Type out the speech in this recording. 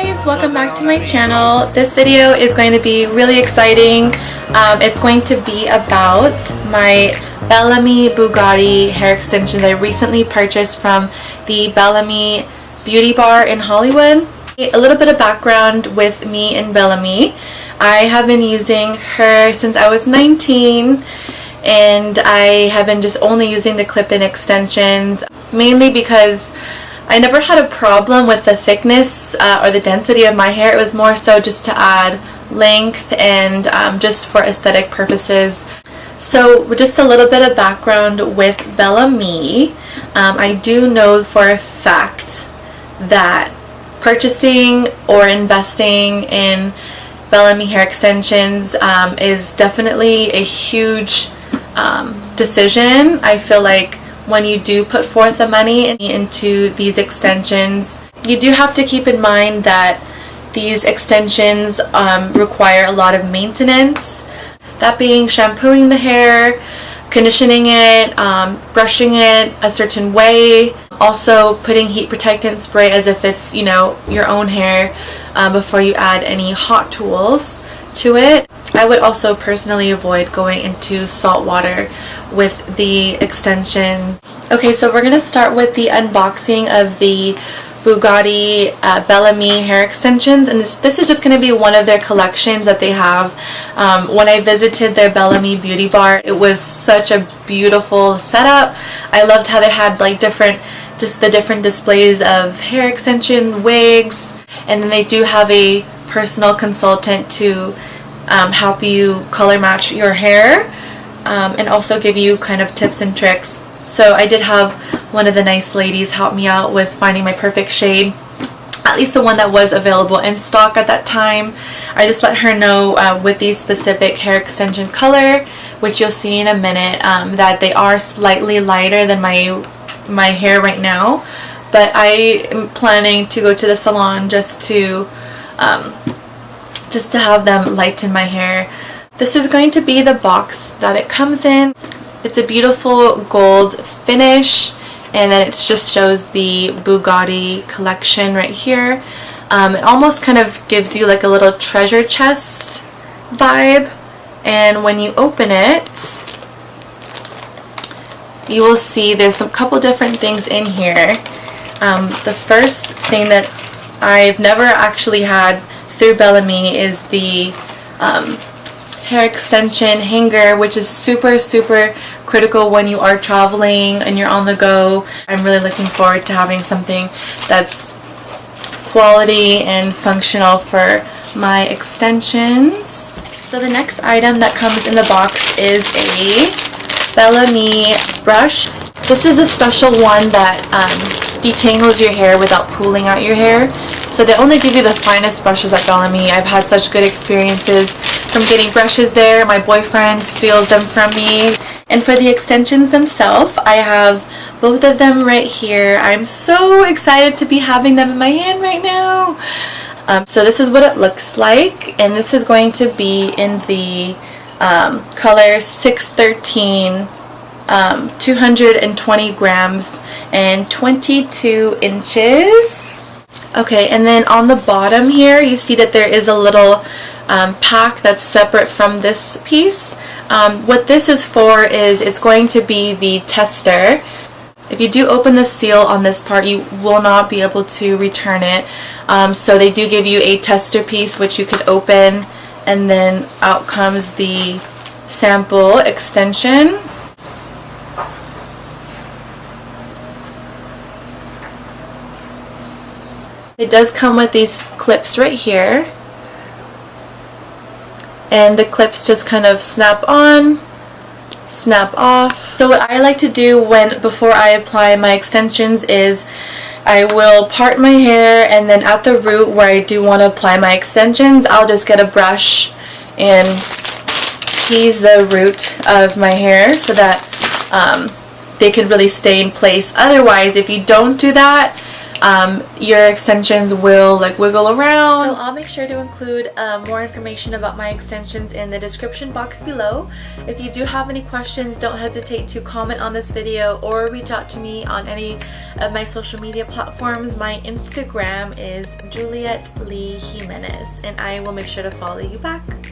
guys, welcome back to my channel. This video is going to be really exciting. It's going to be about my Bellami Boo-Gatti hair extensions I recently purchased from the Bellami beauty bar in Hollywood. A little bit of background with me and Bellami. I have been using her since I was 19, and I have been just only using the clip-in extensions, mainly because I never had a problem with the thickness or the density of my hair. It was more so just to add length and just for aesthetic purposes. So just a little bit of background with Bellami. I do know for a fact that purchasing or investing in Bellami hair extensions is definitely a huge decision. I feel like when you do put forth the money into these extensions, you do have to keep in mind that these extensions require a lot of maintenance. That being shampooing the hair, conditioning it, brushing it a certain way, also putting heat protectant spray as if it's, you know, your own hair before you add any hot tools to it. I would also personally avoid going into salt water with the extensions. Okay, so we're going to start with the unboxing of the Boo-Gatti Bellami hair extensions, and this is just going to be one of their collections that they have. When I visited their Bellami beauty bar, it was such a beautiful setup. I loved how they had like different displays of hair extension, wigs, and then they do have a personal consultant to help you color match your hair and also give you kind of tips and tricks. So I did have one of the nice ladies help me out with finding my perfect shade, at least the one that was available in stock at that time. I just let her know with the specific hair extension color, which you'll see in a minute, that they are slightly lighter than my hair right now, but I am planning to go to the salon just to have them lighten my hair. This is going to be the box that it comes in. It's a beautiful gold finish, and then it just shows the Boo-Gatti collection right here. It almost kind of gives you like a little treasure chest vibe, and when you open it, you will see there's a couple different things in here. The first thing that I've never actually had through Bellami is the hair extension hanger, which is super critical when you are traveling and you're on the go. I'm really looking forward to having something that's quality and functional for my extensions. So the next item that comes in the box is a Bellami brush. This is a special one that detangles your hair without pulling out your hair. So they only give you the finest brushes at Bellami. I've had such good experiences from getting brushes there. My boyfriend steals them from me. And for the extensions themselves, I have both of them right here. I'm so excited to be having them in my hand right now. So this is what it looks like, and this is going to be in the color 613, 220 grams and 22 inches. Okay, and then on the bottom here, you see that there is a little pack that's separate from this piece. What this is for is it's going to be the tester. If you do open the seal on this part, you will not be able to return it. So they do give you a tester piece which you could open, and then out comes the sample extension. It does come with these clips right here, and the clips just kind of snap on, snap off. So what I like to do before I apply my extensions is I will part my hair, and then at the root where I do want to apply my extensions, I'll just get a brush and tease the root of my hair so that they can really stay in place. Otherwise, if you don't do that, your extensions will like wiggle around. So I'll make sure to include more information about my extensions in the description box below. If you do have any questions, don't hesitate to comment on this video or reach out to me on any of my social media platforms. My Instagram is Juliet Lee Jimenez, and I will make sure to follow you back.